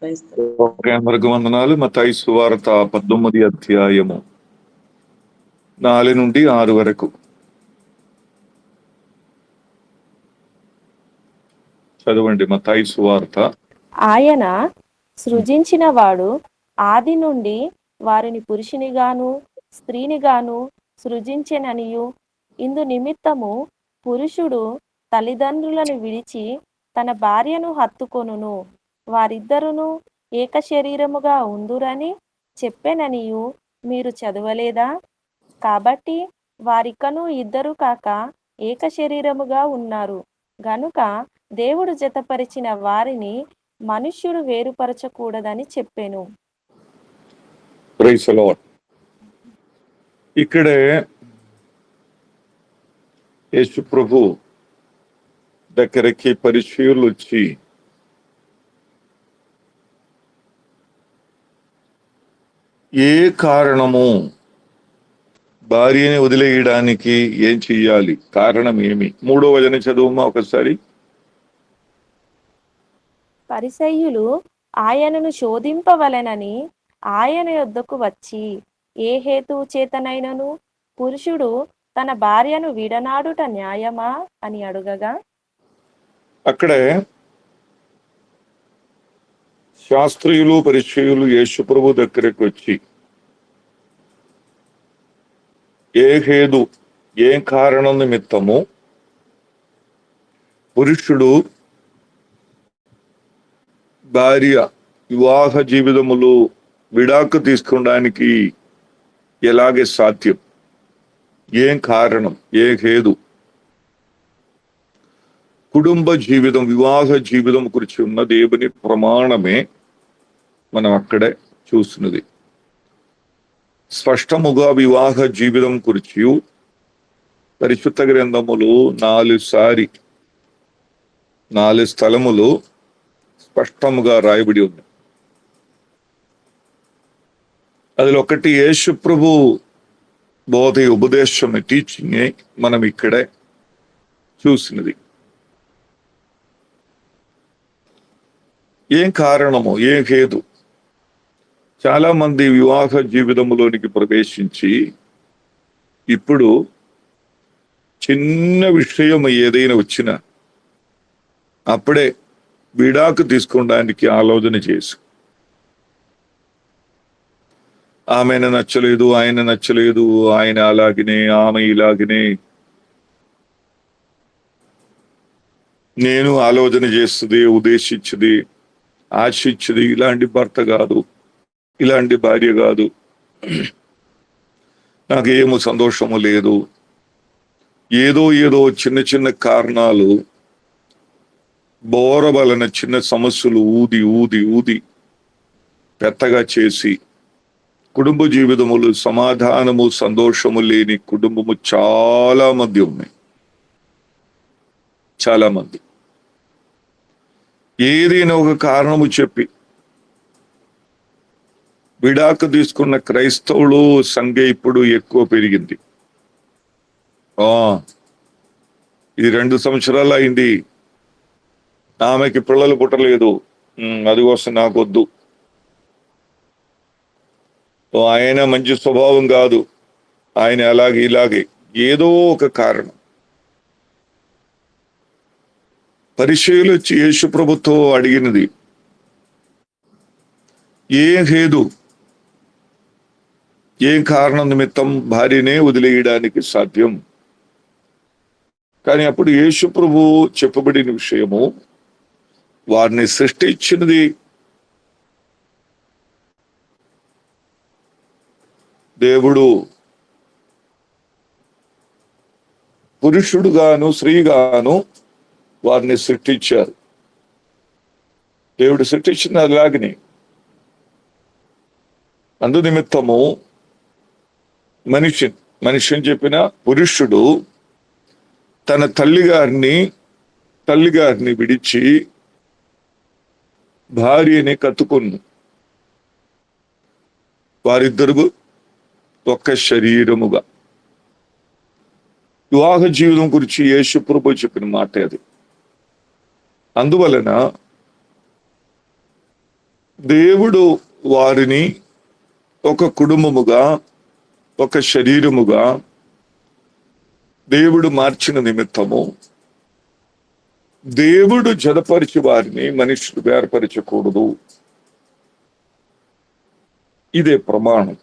Okay, అందరికి వందనాలు. మత్తయి సువార్త 19 అధ్యాయము 4 నుండి 6 వరకు చదవండి. మత్తయి సువార్త. ఆయన సృజించిన వాడు ఆది నుండి వారిని పురుషునిగాను స్త్రీనిగాను సృజించెననియు, ఇందు నిమిత్తము పురుషుడు తల్లిదండ్రులను విడిచి తన భార్యను హత్తుకొనును, వారిద్దరును ఏక శరీరముగా ఉందురని చెప్పెననియు మీరు చదవలేదా? కాబట్టి వారికను ఇద్దరు కాక ఏక శరీరముగా ఉన్నారు గనుక దేవుడు జతపరిచిన వారిని మనుష్యుడు వేరుపరచకూడదని చెప్పెను. Praise the lord. ఇక్కడే యేసు ప్రభు దగ్గరికి పరిచయులు వచ్చి ఏ కారణము భార్యని వదిలేయడానికి ఏం చెయ్యాలి, కారణం ఏమి? 3వ వచనం చదువుమా ఒకసారి. పరిసయ్యులు ఆయనను శోధింపవలెనని ఆయన యొద్దకు వచ్చి, ఏ హేతువు చేతనైనను పురుషుడు తన భార్యను విడనాడుట న్యాయమా అని అడుగగా, అక్కడే శాస్త్రీయులు పరిచయులు యేసు ప్రభు దగ్గరికి వచ్చి ఏ హేతు, ఏ కారణం నిమిత్తము పురుషుడు భార్య వివాహ జీవితములు విడాకు తీసుకోవడానికి ఎలాగే సాధ్యం, ఏం కారణం, ఏ హేతు? కుటుంబ జీవితం, వివాహ జీవితం గురించి ఉన్న దేవుని ప్రమాణమే మనం అక్కడే చూస్తున్నది. స్పష్టముగా వివాహ జీవితం గురించి పరిశుద్ధ గ్రంథములు 4 స్థలములు స్పష్టముగా రాయబడి ఉంది. అందులో ఒకటి యేసు ప్రభు బోధ, ఉపదేశం, టీచింగ్ మనం ఇక్కడే చూసినది. ఏం కారణము, ఏం హేతు? చాలా మంది వివాహ జీవితంలోనికి ప్రవేశించి ఇప్పుడు చిన్న విషయం ఏదైనా వచ్చినా అప్పుడే విడాకు తీసుకోవడానికి ఆలోచన చేసి, ఆమెను నచ్చలేదు, ఆయన నచ్చలేదు, ఆయన అలాగనే, ఆమె ఇలాగనే, నేను ఆలోచన చేస్తుంది, ఉద్దేశించది, ఆశించది ఇలాంటి భర్త కాదు, ఇలాంటి భార్య కాదు, నాకేమో సంతోషము లేదు, ఏదో చిన్న చిన్న కారణాలు, బోరబలన చిన్న సమస్యలు ఊది ఊది ఊది పెద్దగా చేసి కుటుంబ జీవితములు, సమాధానము, సంతోషము లేని కుటుంబము చాలా మంది ఉన్నాయి. చాలా మంది ఏదైనా ఒక కారణము చెప్పి విడాకు తీసుకున్న క్రైస్తవులు సంఖ్య ఇప్పుడు ఎక్కువ పెరిగింది. ఇది 2 సంవత్సరాలు అయింది, ఆమెకి పిల్లలు పుట్టలేదు, అది కోసం నాకొద్దు, ఆయన మంచి స్వభావం కాదు, ఆయన అలాగే ఇలాగే, ఏదో ఒక కారణం. పరిచయులు వచ్చి యేసు ప్రభుతో అడిగినది, ఏం హేతు, ఏం కారణం నిమిత్తం భార్యనే వదిలేయడానికి సాధ్యం? కానీ అప్పుడు యేసు ప్రభు చెప్పబడిన విషయము, వారిని సృష్టించినది దేవుడు, పురుషుడుగాను స్త్రీగాను వారిని సృష్టించారు. దేవుడు సృష్టించింది అలాగనే. అందు నిమిత్తము మనిషిని చెప్పిన పురుషుడు తన తల్లిగారిని విడిచి భార్యని కత్తుకును, వారిద్దరు ఒక్క శరీరముగా. వివాహ జీవితం గురించి యేసు ప్రభు చెప్పిన మాట అది. అందువలన దేవుడు వారిని ఒక కుటుంబముగా, ఒక శరీరముగా దేవుడు మార్చిన నిమిత్తము దేవుడు జతపరిచి వారిని మనుషులు వేర్పరచకూడదు. ఇదే ప్రమాణం.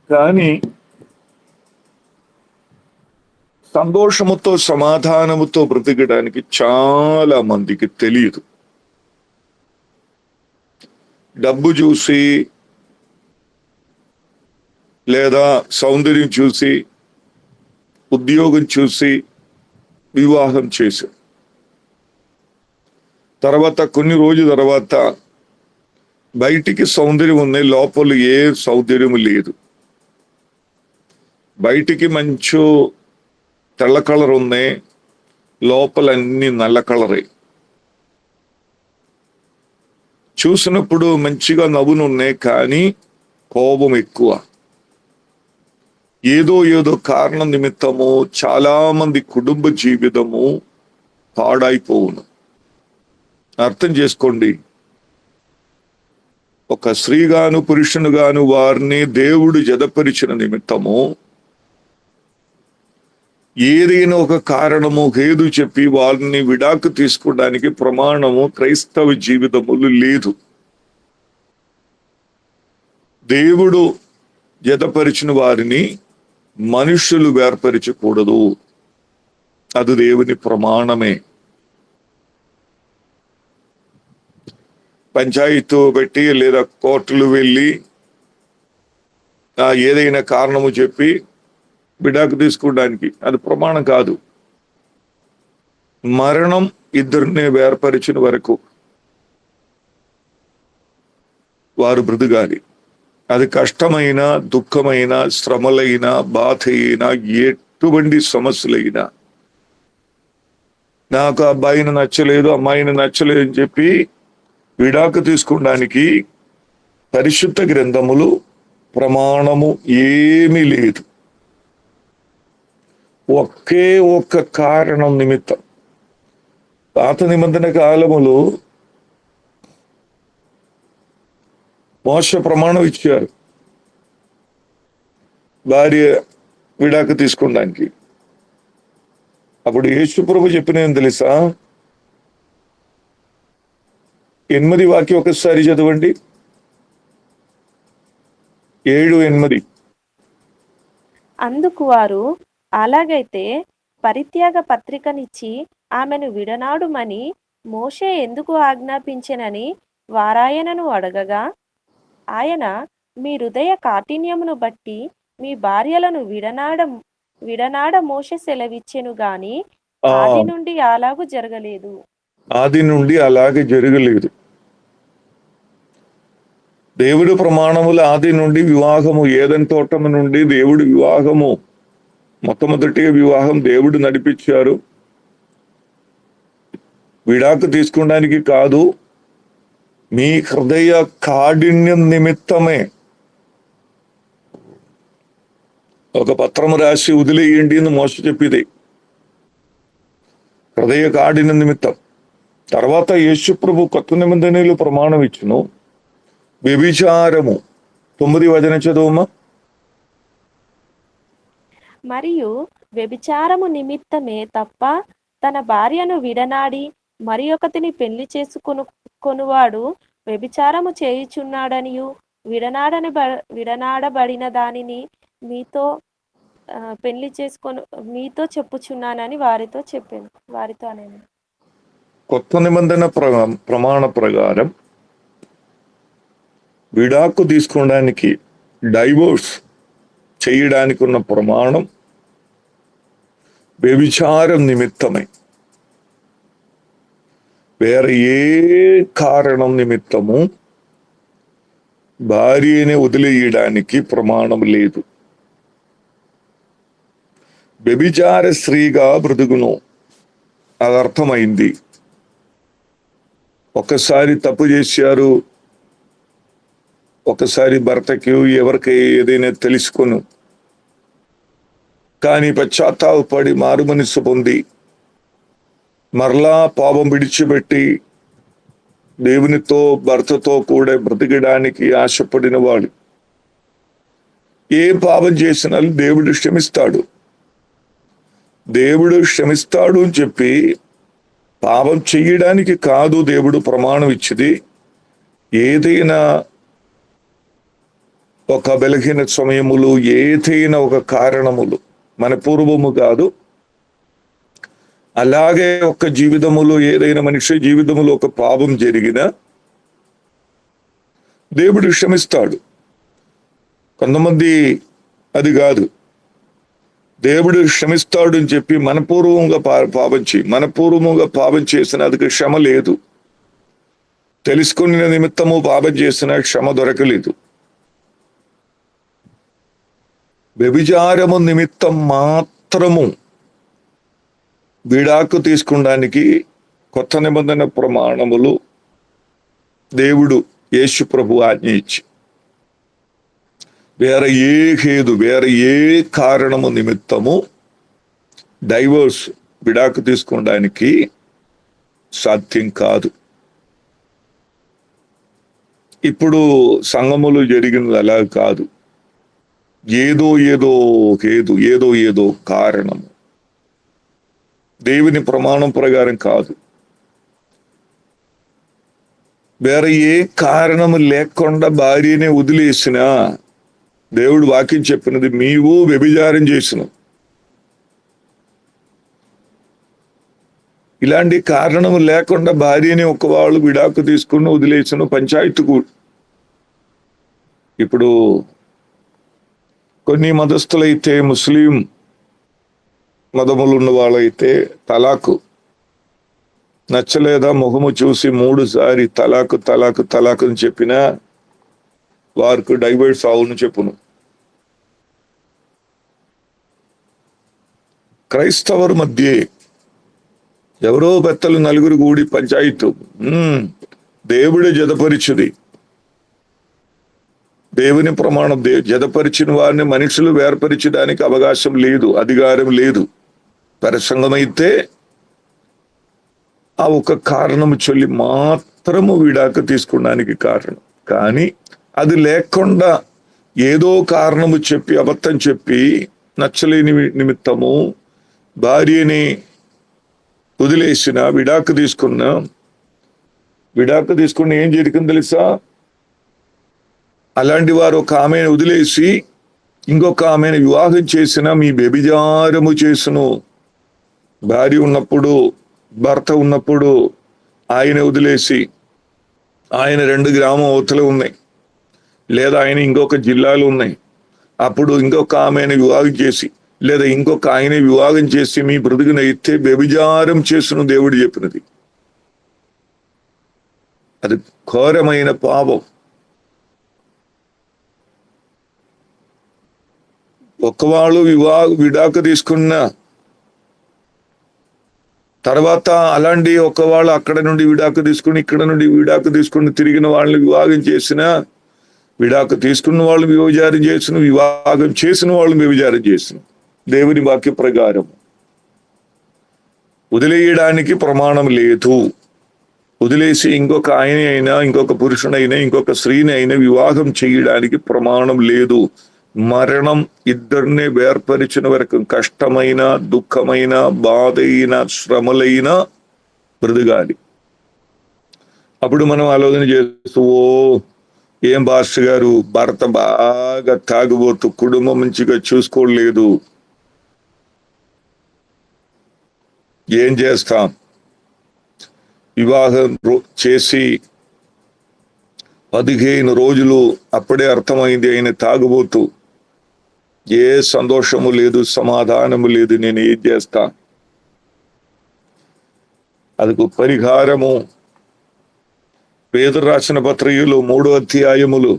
కానీ సంతోషముతో సమాధానముతో బ్రతికడానికి చాలా మందికి తెలియదు. డబ్బు చూసి లేదా సౌందర్యం చూసి, ఉద్యోగం చూసి వివాహం చేశారు. తర్వాత కొన్ని రోజుల తర్వాత బయటికి సౌందర్యం ఉంది, లోపల ఏ సౌందర్యం లేదు. బయటికి మంచు తెల్ల కలర్ ఉన్నాయి, లోపల అన్ని నల్ల కలరే. చూసినప్పుడు మంచిగా నవ్వునున్నాయి, కానీ కోపం ఎక్కువ. ఏదో కారణం నిమిత్తము చాలా మంది కుటుంబ జీవితము పాడైపోవును. అర్థం చేసుకోండి. ఒక స్త్రీగాను పురుషునుగాను వారిని దేవుడు జతపరిచిన నిమిత్తము ఏదైనా ఒక కారణము హేదు చెప్పి వారిని విడాకు తీసుకోవడానికి ప్రమాణము క్రైస్తవ జీవితములు లేదు. దేవుడు జతపరిచిన వారిని మనుషులు వేర్పరచకూడదు. అది దేవుని ప్రమాణమే. పంచాయతీ పెట్టి లేదా కోర్టులు వెళ్ళి ఏదైనా కారణము చెప్పి విడాకు తీసుకోవడానికి అది ప్రమాణం కాదు. మరణం ఇద్దరిని వేర్పరిచిన వరకు వారు బ్రతకాలి. అది కష్టమైన, దుఃఖమైన, శ్రమలైన, బాధ అయినా, ఎటువంటి సమస్యలైనా, నాకు అబ్బాయిని నచ్చలేదు, అమ్మాయిని నచ్చలేదు అని చెప్పి విడాకు తీసుకోవడానికి పరిశుద్ధ గ్రంథములు ప్రమాణము ఏమీ లేదు. ఒకే ఒక్క కారణం నిమిత్తం. పాత నిబంధన కాలములో మోస ప్రమాణం ఇచ్చారు భార్య విడాకు తీసుకోవడానికి. అప్పుడు యేసు ప్రభు చెప్పిన ఏం తెలుసా? 8 వాక్యం ఒకసారి చదవండి. 7:8. అందుకు వారు, అలాగైతే పరిత్యాగ పత్రికనిచ్చి ఆమెను విడనాడుమని మోషే ఎందుకు ఆజ్ఞాపించెనని వారాయనను అడగగా, ఆయన, మీ హృదయ కాఠిన్యమును బట్టి మీ భార్యలను విడనాడ మోషే సెలవిచ్చెను గాని ఆది నుండి అలాగూ జరగలేదు. ఆది నుండి అలాగే జరగలేదు. దేవుడు ప్రమాణములు ఆది నుండి వివాహము, ఏదెన్ తోటము నుండి దేవుడు వివాహము, మొట్టమొదటిగా వివాహం దేవుడు నడిపించారు. విడాకు తీసుకోవడానికి కాదు, మీ హృదయ కాఠిన్యం నిమిత్తమే. ఒక పత్రము రాసి వదిలేయండి అని మోస చెప్పింది, హృదయ కాఠిన్యం నిమిత్తం. తర్వాత యేసు ప్రభు కొత్త నిబంధనలు ప్రమాణం ఇచ్చును, వ్యభిచారము 9 వచనం చదువుమా. మరియు వ్యభిచారము నిమిత్తమే తప్ప తన భార్యను విడనాడి మరి ఒకతిని పెళ్లి కొనువాడు వ్యభిచారము చేయుచున్నాడనియు విడనాడబడిన దానిని మీతో పెళ్లి మీతో చెప్పుచున్నానని వారితో అనేను. కొత్త నిబంధన ప్రమాణ ప్రకారం విడాకు తీసుకోవడానికి, డైవోర్స్ చేయడానికి ఉన్న ప్రమాణం వ్యభిచారం నిమిత్తమే. వేరే ఏ కారణం నిమిత్తము భార్యని వదిలేయడానికి ప్రమాణం లేదు. వ్యభిచార స్త్రీగా బ్రతుకును, అది అర్థమైంది. ఒకసారి తప్పు చేశారు, ఒకసారి భర్తకి ఎవరికి ఏదైనా తెలుసుకొను, కానీ పశ్చాత్తాపడి మారు మనసు పొంది మరలా పాపం విడిచిపెట్టి దేవునితో భర్తతో కూడా బ్రతికడానికి ఆశపడిన వాడు ఏ పాపం చేసినా దేవుడు క్షమిస్తాడు. దేవుడు క్షమిస్తాడు అని చెప్పి పాపం చెయ్యడానికి కాదు దేవుడు ప్రమాణం ఇచ్చింది. ఏదైనా ఒక బలహీన సమయములు, ఏదైనా ఒక కారణములు, మన పూర్వము కాదు, అలాగే ఒక జీవితములో ఏదైనా మనిషి జీవితములో ఒక పాపం జరిగినా దేవుడు క్షమిస్తాడు. కొంతమంది అది కాదు, దేవుడు క్షమిస్తాడు అని చెప్పి మనపూర్వంగా పాపం చేసిన అది క్షమ లేదు. తెలుసుకున్న నిమిత్తము పాపం చేసిన క్షమ దొరకలేదు. వ్యభిచారము నిమిత్తం మాత్రము విడాకు తీసుకోవడానికి కొత్త నిబంధన ప్రమాణములు దేవుడు యేసు ప్రభు ఆజ్ఞ ఇచ్చి, వేరే ఏ కారణము నిమిత్తము డైవర్స్ విడాకు తీసుకోవడానికి సాధ్యం కాదు. ఇప్పుడు సంఘములు జరిగినది అలా కాదు. ఏదో కారణము, దేవుని ప్రమాణం ప్రకారం కాదు. వేరే ఏ కారణము లేకుండా భార్యనే వదిలేసినా దేవుడు వాక్యం చెప్పినది, నీవు వ్యభిచారం చేసిన. ఇలాంటి కారణము లేకుండా భార్యని ఒకవాళ్ళు విడాకు తీసుకుని వదిలేసిన పంచాయతీకు. ఇప్పుడు కొన్ని మతస్థులైతే, ముస్లిం మతములు ఉన్న వాళ్ళైతే తలాకు నచ్చలేదా ముఖము చూసి 3 సారి తలాకు అని చెప్పినా వారికి డైవర్స్ అవును చెప్పును. క్రైస్తవర్ మధ్య ఎవరో పెద్దలు నలుగురు కూడి పంచాయతీ, దేవుడే జతపరిచింది. దేవుని ప్రమాణం జతపరిచిన వారిని మనుషులు వేర్పరిచడానికి అవకాశం లేదు, అధికారం లేదు. ప్రసంగమైతే ఆ ఒక కారణము చొల్లి మాత్రము విడాకు తీసుకోవడానికి కారణం. కానీ అది లేకుండా ఏదో కారణము చెప్పి, అబద్ధం చెప్పి, నచ్చలేని నిమిత్తము భార్యని వదిలేసిన విడాకు తీసుకున్న ఏం జరిగింది తెలుసా? అలాంటి వారు ఒక ఆమెను వదిలేసి ఇంకొక ఆమెను వివాహం చేసిన మీ వ్యభిచారము చేసును. భార్య ఉన్నప్పుడు, భర్త ఉన్నప్పుడు ఆయన వదిలేసి, ఆయన 2 గ్రామం అవతల ఉన్నాయి, లేదా ఆయన ఇంకొక జిల్లాలు ఉన్నాయి, అప్పుడు ఇంకొక ఆమెను వివాహం చేసి, లేదా ఇంకొక ఆయన వివాహం చేసి మీ బ్రతుకునైతే వ్యభిచారం చేసును దేవుడు చెప్పినది. అది ఘోరమైన పాపం. ఒకవాళ్ళు విడాకు తీసుకున్న తర్వాత అలాంటి ఒకవాళ్ళు అక్కడ నుండి విడాకు తీసుకుని, ఇక్కడ నుండి విడాకు తీసుకుని తిరిగిన వాళ్ళని వివాహం చేసిన, విడాకు తీసుకున్న వాళ్ళు వ్యభిచారం చేసిన, వివాహం చేసిన వాళ్ళు వ్యభిచారం చేసిన. దేవుని వాక్య ప్రకారం వదిలేయడానికి ప్రమాణం లేదు. వదిలేసి ఇంకొక ఆయన అయినా, ఇంకొక పురుషునైనా, ఇంకొక స్త్రీని అయినా వివాహం చేయడానికి ప్రమాణం లేదు. మరణం ఇద్దరిని వేర్పరిచిన వరకు కష్టమైన, దుఃఖమైన, బాధైన, శ్రమలైన బ్రతకాలి. అప్పుడు మనం ఆలోచన చేస్తూ, ఏం పాస్టర్ గారు, భర్త బాగా తాగుబోతూ కుటుంబం మంచిగా చూసుకోలేదు, ఏం చేస్తాం? వివాహం చేసి 15 రోజులు అప్పుడే అర్థమైంది ఆయన తాగుబోతూ, ఏ సంతోషము లేదు, సమాధానము లేదు, నేను ఏం చేస్తా? అందుకు పరిహారము పేతురు రాసిన పత్రికలో 3వ అధ్యాయములు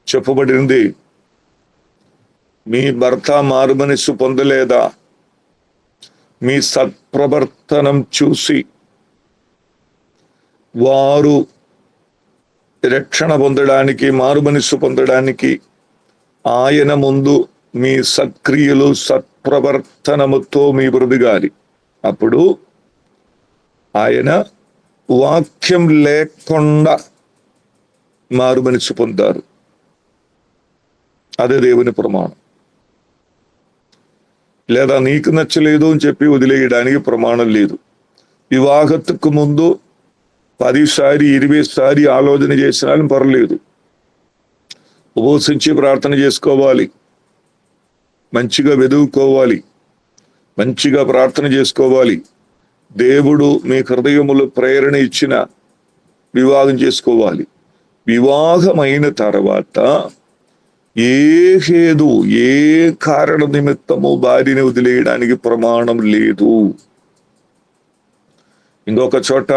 చెప్పబడింది. మీ భర్త మారుమనస్సు పొందలేదా? మీ సత్ప్రవర్తనం చూసి వారు రక్షణ పొందడానికి, మారుమనస్సు పొందడానికి ఆయన ముందు మీ సత్క్రియలు, సత్ప్రవర్తనముతో మీ బ్రతకాలి. అప్పుడు ఆయన వాక్యం లేకుండా మారు మనసు పొందారు. అదే దేవుని ప్రమాణం. లేదా నీకు నచ్చలేదు అని చెప్పి వదిలేయడానికి ప్రమాణం లేదు. వివాహத்துக்கு ముందు 10 సారి 20 సారి ఆలోచన చేసినా పర్లేదు. ఉపవసించి ప్రార్థన చేసుకోవాలి, మంచిగా వెదువుకోవాలి, మంచిగా ప్రార్థన చేసుకోవాలి. దేవుడు మీ హృదయములో ప్రేరణ ఇచ్చిన వివాహం చేసుకోవాలి. వివాహమైన తర్వాత ఏ హేతు, ఏ కారణ నిమిత్తము భార్యని వదిలేయడానికి ప్రమాణం లేదు. ఇంకొక చోట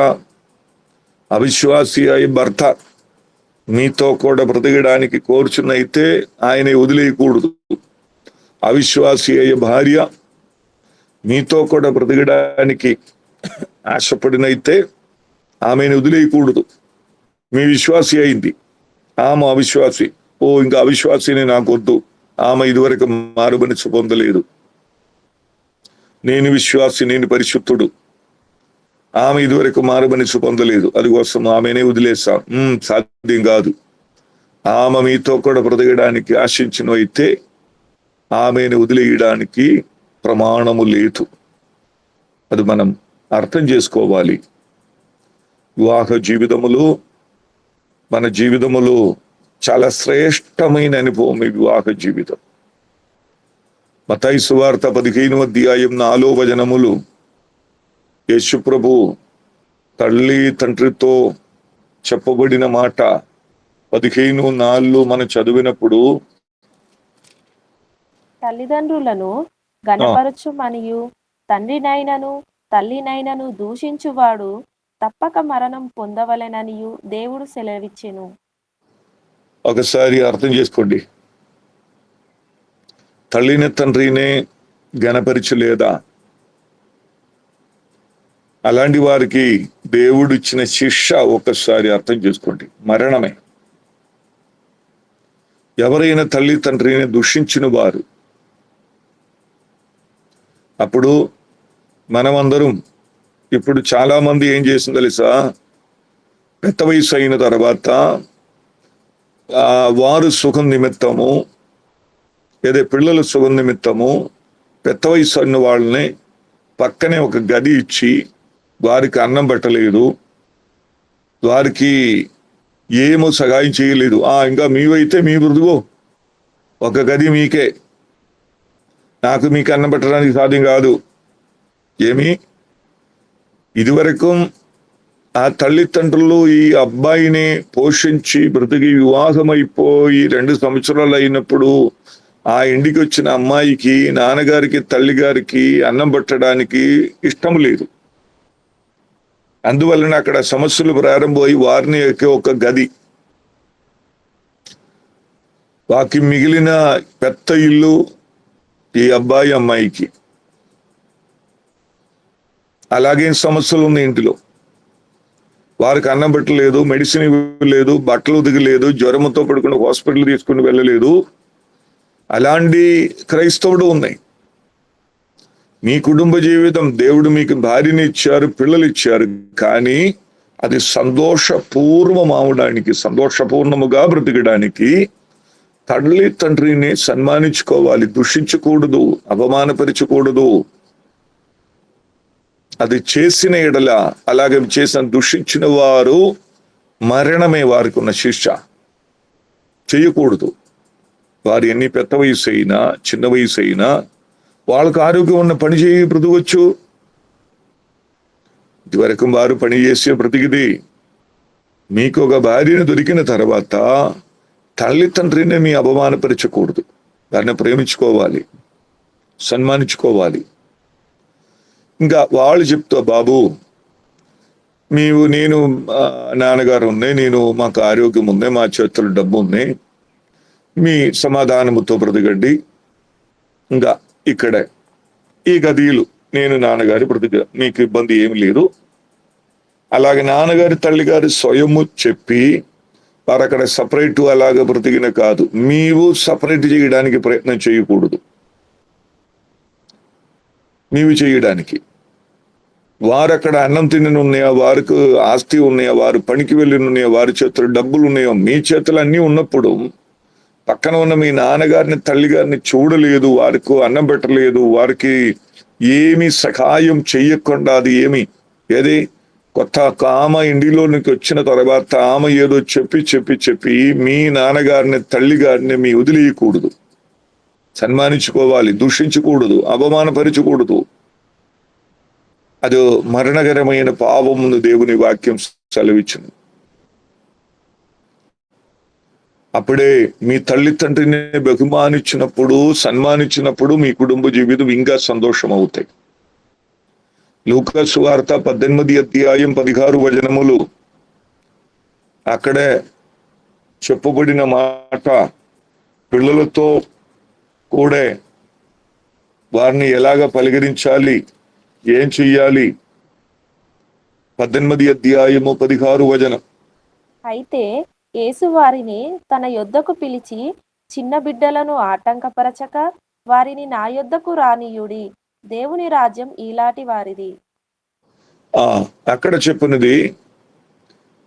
అవిశ్వాసి అయి భర్త మీతో కూడా బ్రతకడానికి కోరుచున్నైతే ఆయన వదిలేయకూడదు. అవిశ్వాసి అయ్యే భార్య మీతో కూడా బ్రతకడానికి ఆశపడినైతే ఆమెను వదిలేయకూడదు. మీ విశ్వాసి అయింది, ఆమె అవిశ్వాసి. ఇంకా అవిశ్వాసిని నాకొద్దు, ఆమె ఇదివరకు మారుమనసు పొందలేదు. నేను విశ్వాసి, నేను పరిశుద్ధుడు, ఆమె ఇదివరకు మారుమనసు పొందలేదు, అందుకోసం ఆమెనే వదిలేస్తాం. సాధ్యం కాదు. ఆమె మీతో కూడా బ్రతకడానికి ఆశించిన అయితే ఆమెను వదిలేయడానికి ప్రమాణము లేదు. అది మనం అర్థం చేసుకోవాలి. వివాహ జీవితములో, మన జీవితములో చాలా శ్రేష్టమైన అనుభవం ఈ వివాహ జీవితం. మత్తయి సువార్త 15వ అధ్యాయం 4వ వచనములు యేసు ప్రభు తల్లి తండ్రితో చెప్పబడిన మాట 15:4 మనం చదివినప్పుడు, తల్లిదండ్రులను గణపరచుమనియు తండ్రినైనను తల్లినైనను దూషించువాడు తప్పక మరణం పొందవలెననియు దేవుడు సెలవిచ్చెను. ఒకసారి అర్థం చేసుకోండి. తల్లిని తండ్రినే గణపరచలేదా? అలాంటి వారికి దేవుడు ఇచ్చిన శిక్ష ఒకసారి అర్థం చేసుకోండి, మరణమే. ఎవరైనా తల్లి తండ్రిని దూషించిన వారు, అప్పుడు మనమందరం, ఇప్పుడు చాలా మంది ఏం చేసింది తెలుసా, పెద్ద వయసు అయిన తర్వాత వారు సుఖం నిమిత్తము, ఏదో పిల్లల సుఖం నిమిత్తము పెద్ద వయసు అయిన వాళ్ళని పక్కనే ఒక గది ఇచ్చి వారికి అన్నం పెట్టలేదు, వారికి ఏమో సహాయం చేయలేదు. ఇంకా మీవైతే మీ బ్రతుకో, ఒక గది మీకే, నాకు మీకు అన్నం పెట్టడానికి సాధ్యం కాదు. ఏమి ఇదివరకు ఆ తల్లిదండ్రులు ఈ అబ్బాయిని పోషించి బ్రతికి వివాహం అయిపోయి 2 సంవత్సరాలు అయినప్పుడు ఆ ఇంటికి వచ్చిన అమ్మాయికి నాన్నగారికి తల్లిగారికి అన్నం పెట్టడానికి ఇష్టం లేదు. అందువలన అక్కడ సమస్యలు ప్రారంభమై వారిని ఒక గది, వాకి మిగిలిన పెద్ద ఇల్లు ఈ అబ్బాయి అమ్మాయికి. అలాగే సమస్యలు ఉన్నాయి ఇంటిలో. వారికి అన్నం పెట్టలేదు, మెడిసిన్ ఇవ్వలేదు, బట్టలు ఉతకలేదు, జ్వరంతో పడుకుని హాస్పిటల్ తీసుకుని వెళ్ళలేదు. అలాంటి క్రైస్తవుడు ఉన్నాయి. మీ కుటుంబ జీవితం, దేవుడు మీకు భార్యని ఇచ్చారు, పిల్లలు ఇచ్చారు, కానీ అది సంతోషపూర్వం అవడానికి, సంతోషపూర్ణముగా బ్రతికడానికి తల్లి తండ్రిని సన్మానించుకోవాలి, దూషించకూడదు, అవమానపరచకూడదు. అది చేసిన ఎడల, అలాగే చేసిన దూషించిన వారు మరణమే వారికి ఉన్న శిక్ష. చేయకూడదు. వారు ఎన్ని పెద్ద వయసు అయినా చిన్న వయసు అయినా వాళ్ళకు ఆరోగ్యం ఉన్న పని చేయి బ్రతకవచ్చు. ఇదివరకు వారు పని చేసి బ్రతికిది. మీకు ఒక భార్యను దొరికిన తర్వాత తల్లిదండ్రిని మీ అవమానపరచకూడదు. దాన్ని ప్రేమించుకోవాలి, సన్మానించుకోవాలి. ఇంకా వాళ్ళు చెప్తా, బాబు నేను నాన్నగారు ఉన్నాయి, మాకు ఆరోగ్యం ఉంది, మా చేతులు డబ్బు ఉన్నాయి, మీ సమాధానముతో బ్రతకండి. ఇంకా ఇక్కడే ఈ గదిలు నేను నాన్నగారి బ్రతిక, మీకు ఇబ్బంది ఏమి లేదు. అలాగే నాన్నగారి తల్లిగారి స్వయము చెప్పి వారు అక్కడ సపరేట్ అలాగ బ్రతికిన కాదు, నీవు సపరేట్ చేయడానికి ప్రయత్నం చేయకూడదు. నీవు చేయడానికి వారు అక్కడ అన్నం తిని ఉన్నాయా, వారికి ఆస్తి ఉన్నాయా, వారు పనికి వెళ్ళి ఉన్నాయా, వారి చేతులు డబ్బులు ఉన్నాయో, మీ చేతులు అన్నీ ఉన్నప్పుడు పక్కన ఉన్న మీ నాన్నగారిని తల్లిగారిని చూడలేదు, వారికి అన్నం పెట్టలేదు, వారికి ఏమి సహాయం చెయ్యకుండా అది ఏది కొత్త ఆమె ఇంటిలోనికి వచ్చిన తర్వాత ఆమె ఏదో చెప్పి చెప్పి చెప్పి మీ నాన్నగారిని తల్లిగారిని మీ వదిలేయకూడదు, సన్మానించుకోవాలి, దూషించకూడదు, అవమానపరచకూడదు. అది మరణకరమైన పాపమును దేవుని వాక్యం సెలవిచ్చింది. అప్పుడే మీ తల్లిదండ్రిని బహుమానించినప్పుడు, సన్మానించినప్పుడు మీ కుటుంబ జీవితం ఇంకా సంతోషం అవుతాయి. లూకా సువార్త 18 అధ్యాయం 16 వచనములు అక్కడే చెప్పబడిన మాట, పిల్లలతో కూడా వారిని ఎలాగ పలకరించాలి, ఏం చెయ్యాలి. 18 అధ్యాయము 16 వచనం. అయితే యేసు వారిని తన యొద్దకు పిలిచి, చిన్న బిడ్డలను ఆటంకపరచక వారిని నా యొద్దకు రానియుడి, దేవుని రాజ్యం ఈలాటి వారిది. అక్కడ చెప్పినది,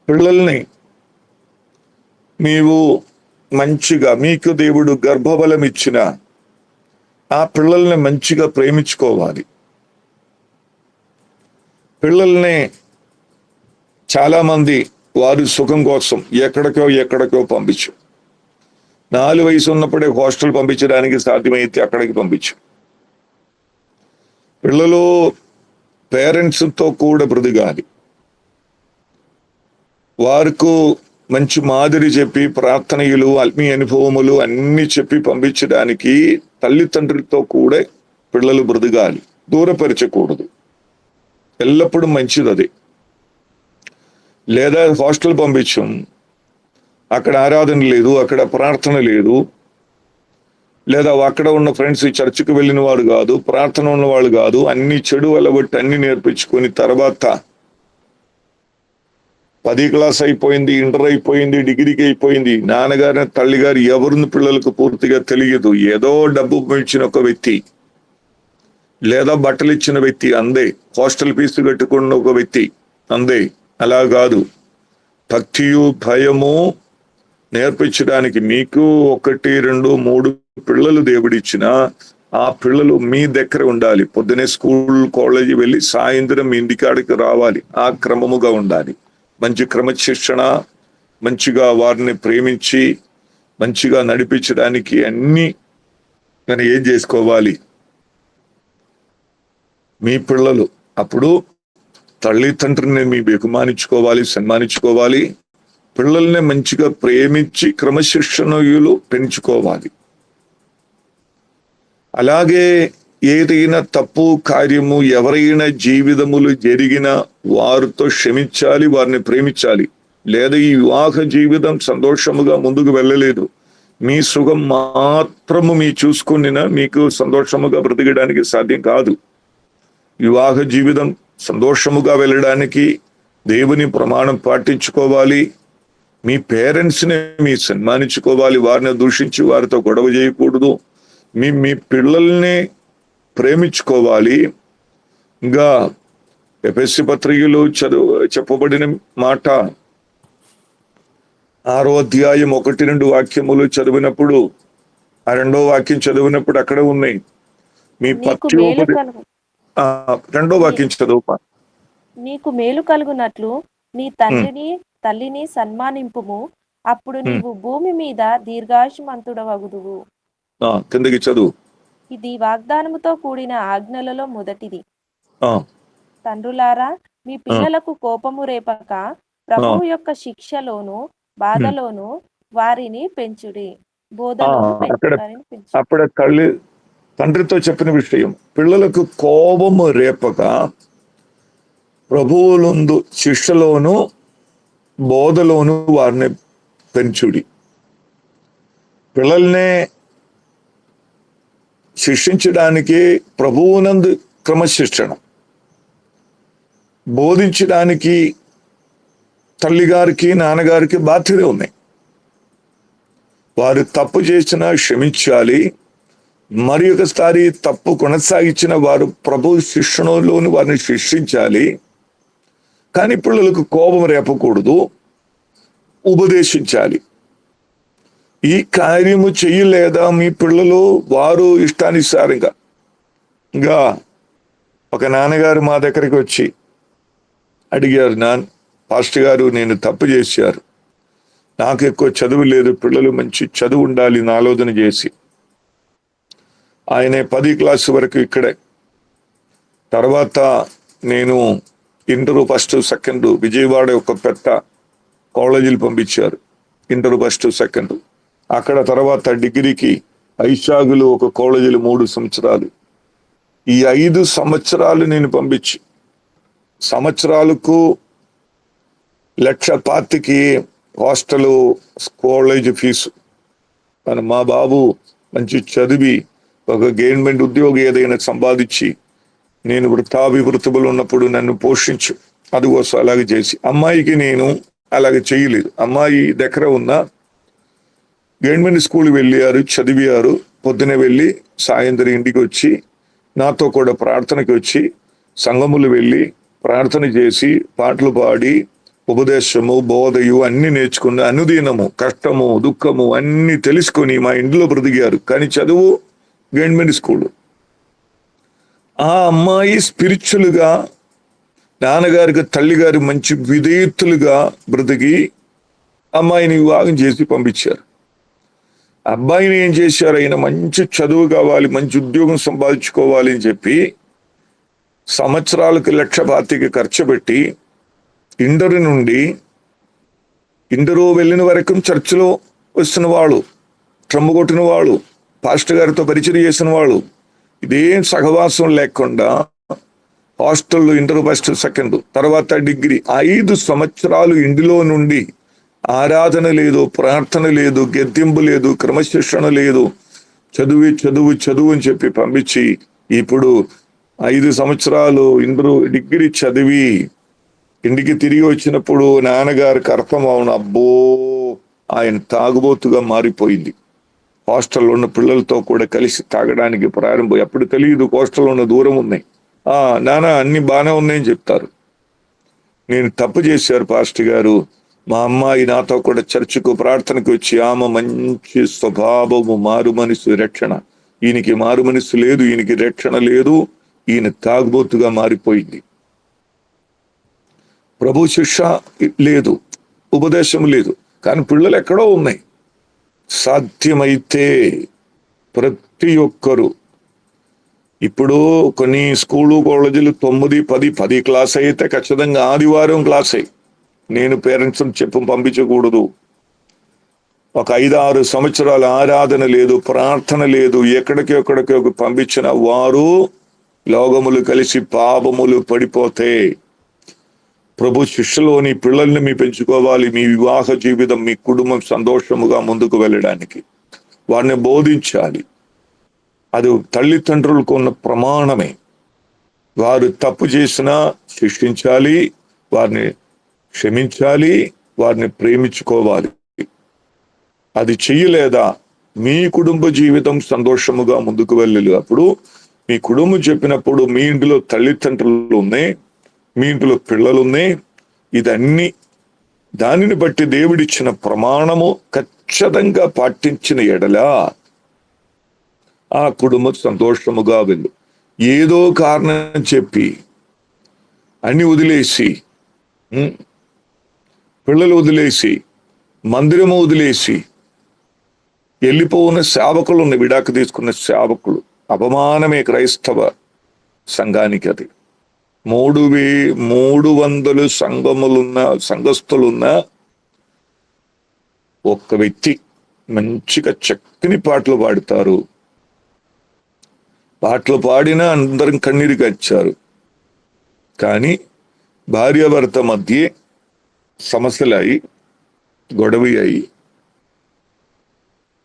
పిల్లల్ని నీవు మంచిగా, మీకు దేవుడు గర్భబలం ఇచ్చిన ఆ పిల్లల్ని మంచిగా ప్రేమించుకోవాలి. పిల్లల్ని చాలా మంది వారి సుఖం కోసం ఎక్కడికో పంపించు. 4 వయసు ఉన్నప్పుడే హాస్టల్ పంపించడానికి సాధ్యమైతే అక్కడికి పంపించు. పిల్లలు పేరెంట్స్తో కూడా బ్రతకాలి. వారికి మంచి మాదిరి చెప్పి, ప్రార్థనలు, ఆత్మీయ అనుభవములు అన్ని చెప్పి పంపించడానికి తల్లిదండ్రులతో కూడా పిల్లలు బ్రతకాలి, దూరపరచకూడదు. ఎల్లప్పుడూ మంచిది అది. లేదా హాస్టల్ పంపించాం, అక్కడ ఆరాధన లేదు, అక్కడ ప్రార్థన లేదు, లేదా అక్కడ ఉన్న ఫ్రెండ్స్ చర్చికి వెళ్ళిన వాడు కాదు, ప్రార్థన ఉన్నవాళ్ళు కాదు, అన్ని చెడు అలబట్టి అన్ని నేర్పించుకొని తర్వాత 10 క్లాస్ అయిపోయింది, ఇంటర్ అయిపోయింది, డిగ్రీకి అయిపోయింది, నాన్నగారి తల్లిగారు ఎవరిని పిల్లలకు పూర్తిగా తెలియదు. ఏదో డబ్బు ఇచ్చిన ఒక వ్యక్తి, లేదా బట్టలు ఇచ్చిన వ్యక్తి అందే, హాస్టల్ ఫీజు కట్టుకున్న ఒక వ్యక్తి అందే. అలా కాదు. భక్తియు భయము నేర్పించడానికి మీకు 1, 2, 3 పిల్లలు దేవుడిచ్చిన ఆ పిల్లలు మీ దగ్గర ఉండాలి. పొద్దునే స్కూల్, కాలేజీ వెళ్ళి సాయంత్రం మీ ఇంటికాడికి రావాలి. ఆ క్రమముగా ఉండాలి. మంచి క్రమశిక్షణ, మంచిగా వారిని ప్రేమించి మంచిగా నడిపించడానికి అన్ని మనం ఏం చేసుకోవాలి. మీ పిల్లలు అప్పుడు తల్లిదండ్రిని మీ బహుమానించుకోవాలి, సన్మానించుకోవాలి. పిల్లల్ని మంచిగా ప్రేమించి క్రమశిక్షణలు పెంచుకోవాలి. అలాగే ఏదైనా తప్పు కార్యము ఎవరైనా జీవితములు జరిగిన వారితో క్షమించాలి, వారిని ప్రేమించాలి. లేదా ఈ వివాహ జీవితం సంతోషముగా ముందుకు వెళ్ళలేదు, మీ సుఖం మాత్రము మీ చూసుకునినా మీకు సంతోషముగా బ్రతకడానికి సాధ్యం కాదు. వివాహ జీవితం సంతోషముగా వెళ్ళడానికి దేవుని ప్రమాణం పాటించుకోవాలి. మీ పేరెంట్స్ని మీ సన్మానించుకోవాలి, వారిని దూషించి వారితో గొడవ చేయకూడదు. మీ పిల్లల్ని ప్రేమించుకోవాలి. ఇంకా ఎఫెసీ పత్రికలో చెప్పబడిన మాట 6వ అధ్యాయం 1-2 వాక్యములు చదివినప్పుడు, ఆ 2వ వాక్యం చదివినప్పుడు అక్కడ ఉన్నాయి. మీ పత్యోపది 2వ వాక్యం చదువు. నీకు మేలు కలుగునట్లు నీ తండ్రిని తల్లిని సన్మానింపుము, అప్పుడు నీవు భూమి మీద దీర్ఘాయుష్మంతుడవగుదువు. కిందకి చదువు. ఇది వాగ్దానముతో కూడిన ఆజ్ఞలలో మొదటిది. తండ్రులారా, మీ పిల్లలకు కోపము రేపక ప్రభువు యొక్క శిక్షలోను బాధలోను వారిని పెంచుడి, బోధలోను పెంచుడి. అప్పుడే తండ్రితో చెప్పిన విషయం, పిల్లలకు కోపము రేపక ప్రభువులందు శిక్షలోను బోధలోను వారిని పెంచుడి. పిల్లల్ని శిక్షించడానికి ప్రభువునందు క్రమశిక్షణ, బోధించడానికి తల్లిగారికి నాన్నగారికి బాధ్యత ఉన్నాయి. వారు తప్పు చేసినా క్షమించాలి, మరి ఒకసారి తప్పు కొనసాగించిన వారు ప్రభు శిక్షణలోని వారిని శిక్షించాలి. కానీ పిల్లలకు కోపం రేపకూడదు, ఉపదేశించాలి. ఈ కార్యము చెయ్యలేదా మీ పిల్లలు, వారు ఇష్టానుసారంగా ఇంకా ఒక నాన్నగారు మా దగ్గరికి వచ్చి అడిగారు, పాస్టర్ గారు నేను తప్పు చేశారు, నాకు ఎక్కువ చదువు లేదు, పిల్లలు మంచి చదువు ఉండాలి నా ఆలోచన చేసి. ఆయన 10 క్లాసు వరకు ఇక్కడే, తర్వాత నేను ఇంటర్ ఫస్ట్ సెకండ్ విజయవాడ ఒక పెద్ద కాలేజీలు పంపించారు, ఇంటర్ ఫస్ట్ సెకండ్. అక్కడ తర్వాత డిగ్రీకి ఐషాగులు ఒక కాలేజీలు 3 సంవత్సరాలు. ఈ 5 సంవత్సరాలు నేను పంపించి సంవత్సరాలకు 1,25,000కి హాస్టలు కాలేజ్ ఫీజు. మా బాబు మంచి చదివి ఒక గవర్నమెంట్ ఉద్యోగి ఏదైనా సంపాదించి నేను వృత్తాభివృత్తులు ఉన్నప్పుడు నన్ను పోషించు, అది కోసం అలాగే చేసి. అమ్మాయికి నేను అలాగే చేయలేదు. అమ్మాయి దగ్గర ఉన్న గవర్నమెంట్ స్కూల్ వెళ్ళారు, చదివారు. పొద్దునే వెళ్ళి సాయంత్రం ఇంటికి వచ్చి నాతో కూడా ప్రార్థనకి వచ్చి సంఘములు వెళ్ళి ప్రార్థన చేసి పాటలు పాడి ఉపదేశము బోధయు అన్ని నేర్చుకుని అనుదీనము కష్టము దుఃఖము అన్ని తెలుసుకొని మా ఇంట్లో బ్రతికారు. కానీ చదువు గవర్నమెంట్ స్కూల్. ఆ అమ్మాయి స్పిరిచువల్గా నాన్నగారికి తల్లిగారు మంచి విధేయతులుగా బ్రతికి అమ్మాయిని వివాహం చేసి పంపించారు. అబ్బాయిని ఏం చేశారు, ఆయన మంచి చదువు కావాలి, మంచి ఉద్యోగం సంపాదించుకోవాలి అని చెప్పి సంవత్సరాలకు 1,25,000 ఖర్చు పెట్టి ఇంటర్ నుండి ఇంటరు వెళ్ళిన వరకు చర్చిలో వస్తున్న వాళ్ళు, ట్రమ్ము కొట్టిన వాళ్ళు, పాస్టర్ గారితో పరిచయం చేసిన వాళ్ళు, ఇదేం సహవాసం లేకుండా హాస్టల్లో ఇంటర్ ఫస్ట్ సెకండ్ తర్వాత డిగ్రీ 5 సంవత్సరాలు ఇంటిలో నుండి ఆరాధన లేదు, ప్రార్థన లేదు, గెద్దింపు లేదు, క్రమశిక్షణ లేదు, చదువు చదువు చదువు అని చెప్పి పంపించి ఇప్పుడు 5 సంవత్సరాలు ఇంటర్ డిగ్రీ చదివి ఇంటికి తిరిగి వచ్చినప్పుడు నాన్నగారికి అర్థం అవును, అబ్బో ఆయన తాగుబోతుగా మారిపోయింది. హాస్టల్లో ఉన్న పిల్లలతో కూడా కలిసి తాగడానికి ప్రారంభం. ఎప్పుడు తెలియదు హాస్టల్లో ఉన్న దూరం ఉన్నాయి. నాన్న అన్ని బాగానే ఉన్నాయని చెప్తారు. నేను తప్పు చేశారు పాస్టర్ గారు, మా అమ్మాయి నాతో కూడా చర్చకు ప్రార్థనకు వచ్చి ఆమె మంచి స్వభావము, మారు మనసు, రక్షణ. ఈయనకి మారు మనసు లేదు, ఈయనకి రక్షణ లేదు, ఈయన తాగుబోతుగా మారిపోయింది. ప్రభు శిక్ష లేదు, ఉపదేశం లేదు, కానీ పిల్లలు ఎక్కడో ఉన్నాయి. సాధ్యమైతే ప్రతి ఒక్కరు ఇప్పుడు కొన్ని స్కూలు కాలేజీలు 9, 10 క్లాస్ అయితే ఖచ్చితంగా ఆదివారం క్లాస్ అయ్యి నేను పేరెంట్స్ పంపించకూడదు. ఒక 5-6 సంవత్సరాలు ఆరాధన లేదు, ప్రార్థన లేదు, ఎక్కడికి పంపించిన వారు లోకములు కలిసి పాపములు పడిపోతే. ప్రభు శిక్షలోని పిల్లల్ని మీ పెంచుకోవాలి. మీ వివాహ జీవితం, మీ కుటుంబం సంతోషముగా ముందుకు వెళ్ళడానికి వారిని బోధించాలి. అది తల్లిదండ్రులకు ఉన్న ప్రమాణమే. వారు తప్పు చేసినా శిక్షించాలి, వారిని క్షమించాలి, వారిని ప్రేమించుకోవాలి. అది చెయ్యలేదా మీ కుటుంబ జీవితం సంతోషముగా ముందుకు వెళ్ళలేదు. అప్పుడు మీ కుటుంబం చెప్పినప్పుడు మీ ఇంటిలో తల్లిదండ్రులు ఉన్నాయి, మీ ఇంటిలో పిల్లలు ఉన్నాయి. ఇదన్నీ దానిని బట్టి దేవుడిచ్చిన ప్రమాణము ఖచ్చితంగా పాటించిన ఎడల ఆ కుటుంబం సంతోషముగా వెళ్ళు. ఏదో కారణం చెప్పి అన్ని వదిలేసి, పిల్లలు వదిలేసి, మందిరము వదిలేసి వెళ్ళిపోయిన సేవకులు ఉన్న, విడాకు తీసుకున్న సేవకులు అపమానమే క్రైస్తవ సంఘానికి. అది 300 సంఘస్థులున్న ఒక్క వ్యక్తి మంచిగా చక్కని పాటలు పాడతారు. పాటలు పాడినా అందరం కన్నీరు కార్చారు. కానీ భార్యాభర్త మధ్య సమస్యలు అయి, గొడవ అయి,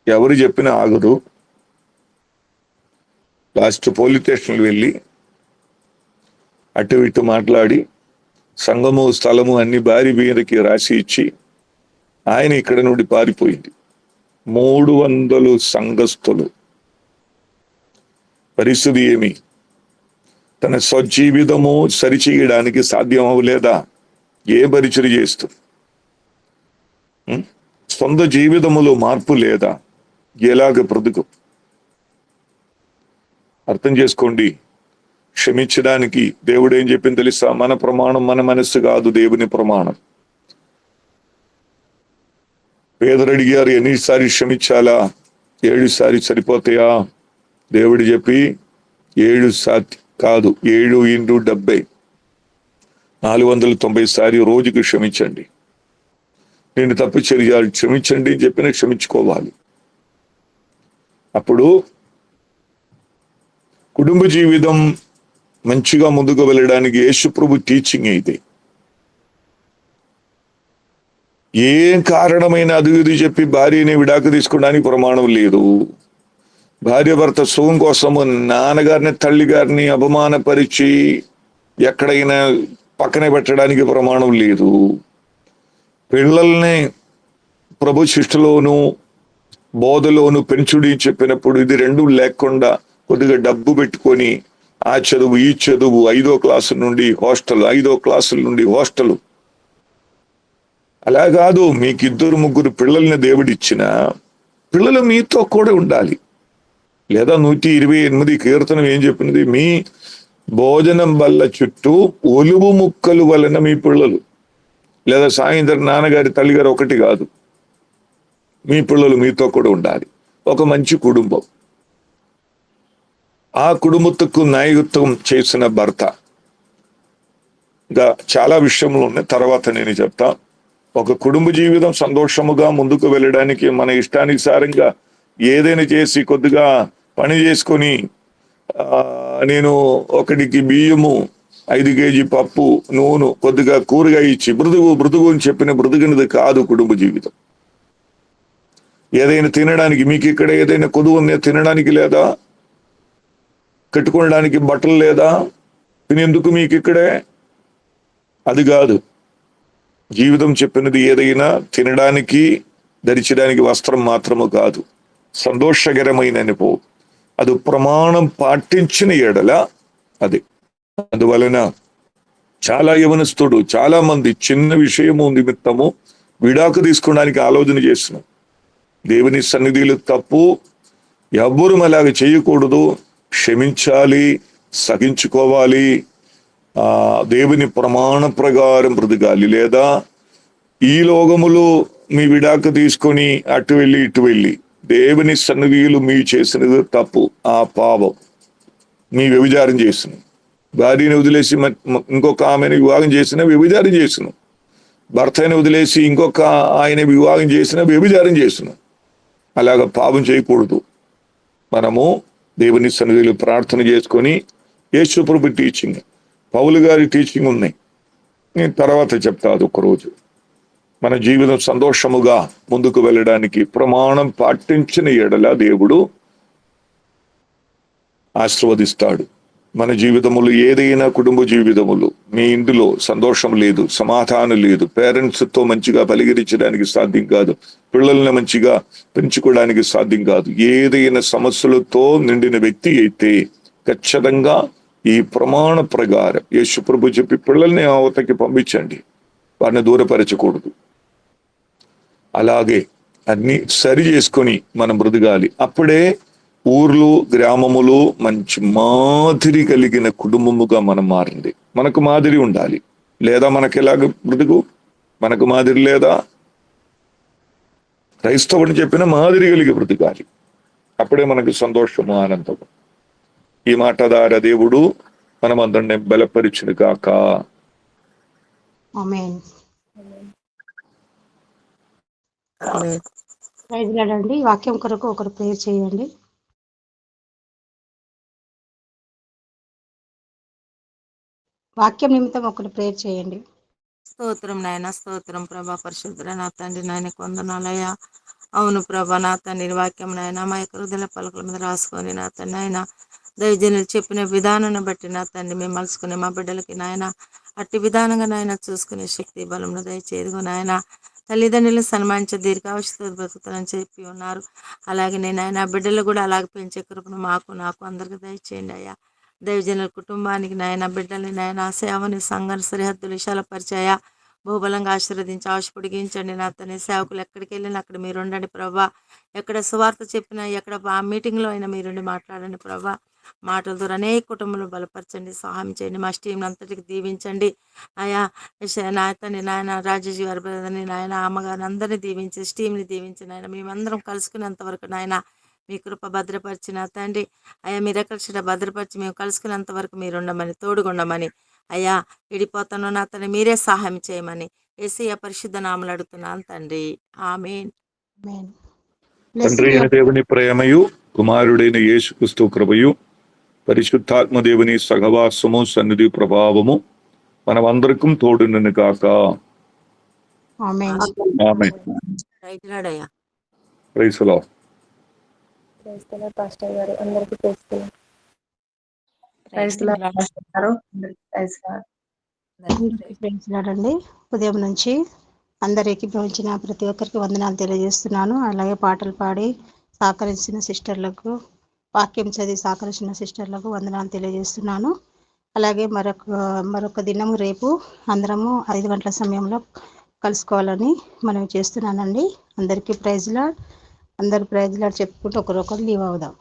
ఎవరు చెప్పినా ఆగదు. లాస్ట్ పోలీస్ స్టేషన్కి వెళ్ళి అటు ఇటు మాట్లాడి సంఘము స్థలము అన్ని భార్య మీదకి రాసి ఇచ్చి ఆయన ఇక్కడ నుండి పారిపోయింది. 300 సంఘస్థులు పరిస్థితి ఏమి? తన స్వజీవితము సరిచేయడానికి సాధ్యం అవ్వలేదా? ఏ పరిచయం చేస్తూ సొంత జీవితములో మార్పు లేదా? ఎలాగ బ్రతుకు? అర్థం చేసుకోండి. క్షమించడానికి దేవుడు ఏం చెప్పింది తెలుసా? మన ప్రమాణం మన మనస్సు కాదు, దేవుని ప్రమాణం. పేదరు అడిగారు, ఎన్నిసారి క్షమించాలా? 7 సారి సరిపోతాయా? దేవుడు చెప్పి 7 సార్లు కాదు, 7 × 70 490 సారి రోజుకి క్షమించండి. నేను తప్పు చర్యలు క్షమించండి అని చెప్పిన క్షమించుకోవాలి. అప్పుడు కుటుంబ జీవితం మంచిగా ముందుకు వెళ్ళడానికి యేసుప్రభు టీచింగ్ అయితే ఏం కారణమైన అది ఇది చెప్పి భార్యని విడాకు తీసుకోవడానికి ప్రమాణం లేదు. భార్య భర్త సుఖం కోసము నాన్నగారిని తల్లిగారిని అవమానపరిచి ఎక్కడైనా పక్కనే పెట్టడానికి ప్రమాణం లేదు. పిల్లల్ని ప్రభు శిష్టులోను బోధలోను పెంచుడి చెప్పినప్పుడు ఇది రెండు లేకుండా కొద్దిగా డబ్బు పెట్టుకొని ఆ చదువు ఈ చదువు 5వ క్లాసు నుండి హాస్టల్, 5వ క్లాసుల నుండి హాస్టల్. అలా కాదు. మీకు 2-3 పిల్లల్ని దేవుడిచ్చిన పిల్లలు మీతో కూడా ఉండాలి. లేదా 128 కీర్తనం ఏం చెప్పినది? మీ భోజనం వల్ల చుట్టూ ఒలువు ముక్కలు వలన మీ పిల్లలు, లేదా సాయంత్రం నాన్నగారి తల్లిగారు ఒకటి కాదు, మీ పిల్లలు మీతో కూడా ఉండాలి. ఒక మంచి కుటుంబం, ఆ కుటుంబத்துకు నాయకత్వం చేసిన భర్త. ఇంకా చాలా విషయంలో ఉన్నాయి, తర్వాత నేను చెప్తా. ఒక కుటుంబ జీవితం సంతోషముగా ముందుకు వెళ్ళడానికి మన ఇష్టానుసారంగా ఏదైనా చేసి కొద్దిగా పని చేసుకొని నేను 1 బియ్యము 5 కేజీ పప్పు నూనె కొద్దిగా కూరగా ఇచ్చి బ్రతుకు అని చెప్పిన బ్రతుకునిది కాదు కుటుంబ జీవితం. ఏదైనా తినడానికి మీకు ఇక్కడ ఏదైనా కొదువు తినడానికి లేదా? కట్టుకోవడానికి బట్టలు లేదా? తినేందుకు మీకు ఇక్కడే? అది కాదు జీవితం చెప్పినది. ఏదైనా తినడానికి ధరించడానికి వస్త్రం మాత్రము కాదు, సంతోషకరమైన అనుభవం. అది ప్రమాణం పాటించిన ఎడల అది. అందువలన చాలా యవనస్తుడు, చాలా మంది చిన్న విషయము నిమిత్తము విడాకు తీసుకోవడానికి ఆలోచన చేస్తున్నాం. దేవుని సన్నిధిలో తప్పు, ఎవ్వరూ అలాగ చేయకూడదు. క్షమించాలి, సహించుకోవాలి, దేవుని ప్రమాణ ప్రకారం బ్రతకాలి. లేదా ఈ లోకములో మీ విడాకు తీసుకొని అటు వెళ్ళి ఇటు వెళ్ళి దేవుని సన్నిధిలో మీ చేసినది తప్పు, ఆ పాపం. మీ వ్యభిచారం చేసిన భార్యని వదిలేసి ఇంకొక ఆమెను వివాహం చేసిన వ్యభిచారం చేసిన, భర్తని వదిలేసి ఇంకొక ఆయన వివాహం చేసిన వ్యభిచారం చేసిన. అలాగ పాపం చేయకూడదు. మనము దేవుని సన్నిధిలో ప్రార్థన చేసుకొని యేసుప్రభు టీచింగ్, పౌలు గారి టీచింగ్ ఉన్నాయి, నేను తర్వాత చెప్తా. అది ఒకరోజు మన జీవితం సంతోషముగా ముందుకు వెళ్ళడానికి ప్రమాణం పాటించిన ఎడల దేవుడు ఆశీర్వదిస్తాడు. మన జీవితములు ఏదైనా కుటుంబ జీవితములు, మీ ఇంటిలో సంతోషం లేదు, సమాధానం లేదు, పేరెంట్స్తో మంచిగా పలికిరించడానికి సాధ్యం కాదు, పిల్లల్ని మంచిగా పెంచుకోవడానికి సాధ్యం కాదు, ఏదైనా సమస్యలతో నిండిన వ్యక్తి అయితే ఖచ్చితంగా ఈ ప్రమాణ ప్రకారం యేసుప్రభు చెప్పి పిల్లల్ని అవతకి పంపించండి, వారిని దూరపరచకూడదు. అలాగే అన్ని సరి చేసుకొని మనం బ్రతకాలి. అప్పుడే ఊర్లు గ్రామములు మంచి మాదిరి కలిగిన కుటుంబముగా మనం మారింది. మనకు మాదిరి ఉండాలి. లేదా మనకి ఎలాగ బ్రతుకు? మనకు మాదిరి లేదా? క్రైస్తవుని చెప్పిన మాదిరి కలిగి బ్రతకాలి. అప్పుడే మనకు సంతోషము, ఆనందము. ఈ మాట ద్వారా దేవుడు మనమందరిని బలపరిచును గాక. ఆమేన్. ప్రైజ్ లార్డ్ అండి. వాక్యం కొరకు ఒకరు ప్రేయర్ చేయండి. వాక్యం నిమిత్తం ఒకరు ప్రేయర్ చేయండి. స్తోత్రం నాయన, స్తోత్రం ప్రభా. పరిశుద్ధుడ నా తండ్రి, నాయన కొందనాలయ్యా. అవును ప్రభా, నా తండ్రి వాక్యం నాయన మా యొక్క హృదయ పలకల మీద రాసుకొని నా తండ్రి నాయన దైవజనులు చెప్పిన విధానాన్ని బట్టి నా తండ్రి మేము మలుసుకునే మా బిడ్డలకి నాయన అట్టి విధానంగా నాయన చూసుకునే శక్తి బలంలో దయచేదుగు నాయన. తల్లిదండ్రులను సన్మానించే దీర్ఘాయుష్తో బ్రతుకుతారని చెప్పి ఉన్నారు. అలాగే నేను ఆయన బిడ్డలు కూడా అలాగే పెంచే కృపను నాకు అందరికి దయచేయండి అయ్యా. దైవజనుల కుటుంబానికి నాయన బిడ్డల్ని నాయన సేవని సంఘాన్ని సరిహద్దులు విశాలపరిచాయా. బహుబలంగా ఆశీర్వదించి ఆశ పొడిగించండి. నా తన సేవకులు ఎక్కడికి వెళ్ళినా అక్కడ మీరు ఉండండి ప్రభా. ఎక్కడ సువార్త చెప్పినా ఎక్కడ ఆ మీటింగ్లో అయినా మీరుండి మాట్లాడండి ప్రభా. మాటల ద్వారా అనేక కుటుంబాలు బలపరచండి, సహాయం చేయండి. మా టీం అంతటికి దీవించండి అయా. నా తండ్రి నాయన రాజేష్ గారి బ్రదర్ని నాయన అమ్మగారిని అందరినీ దీవించి టీంని దీవించి నాయన మేమందరం కలుసుకునేంత వరకు నాయన మీ కృప భద్రపరిచిన తండ్రి అయ్యా. మీరు ఎక్కడ భద్రపరిచి మేము కలుసుకునేంత వరకు మీరు ఉండమని తోడుగుండమని అయ్యా. విడిపోతాను నా తండ్రి మీరే సహాయం చేయమని యేసయ్య పరిశుద్ధ నామములో అడుగుతున్నాను తండ్రి. ఆమేన్. ఆమేన్. తండ్రి అయిన దేవుని ప్రేమయు కుమారుడైన యేసుక్రీస్తు కృపయు పరిశుద్ధాత్మ దేవుని సహవాసము సన్నిధి ప్రభావము మనమందరికీ తోడును గాక. ఆమేన్. ఆమేన్. రైట్ నాడయ్యా. Praise the lord. క్రైస్తవ పాస్టర్ గారు అందరికీ తెలుస్తుంది. ప్రైజ్ ది లార్డ్ పాస్టర్ గారు. Praise the lord. అందరికీ ప్రైజ్ లార్డ్ అండి. ఉదయం నుంచి అందరు ఏకీభవించిన ప్రతి ఒక్కరికి వందనాలు తెలియజేస్తున్నాను. అలాగే పాటలు పాడి సహకరించిన సిస్టర్లకు, వాక్యం చదివి సహకరించిన సిస్టర్లకు వందనాలు తెలియజేస్తున్నాను. అలాగే మరొక దినము రేపు అందరము 5 గంటల సమయంలో కలుసుకోవాలని మనం చేస్తున్నానండి. అందరికీ ప్రైజ్ లార్డ్. అందరు ప్రైజ్ లార్డ్ చెప్పుకుంటూ ఒకరొకరు లీవ్ అవుదాం.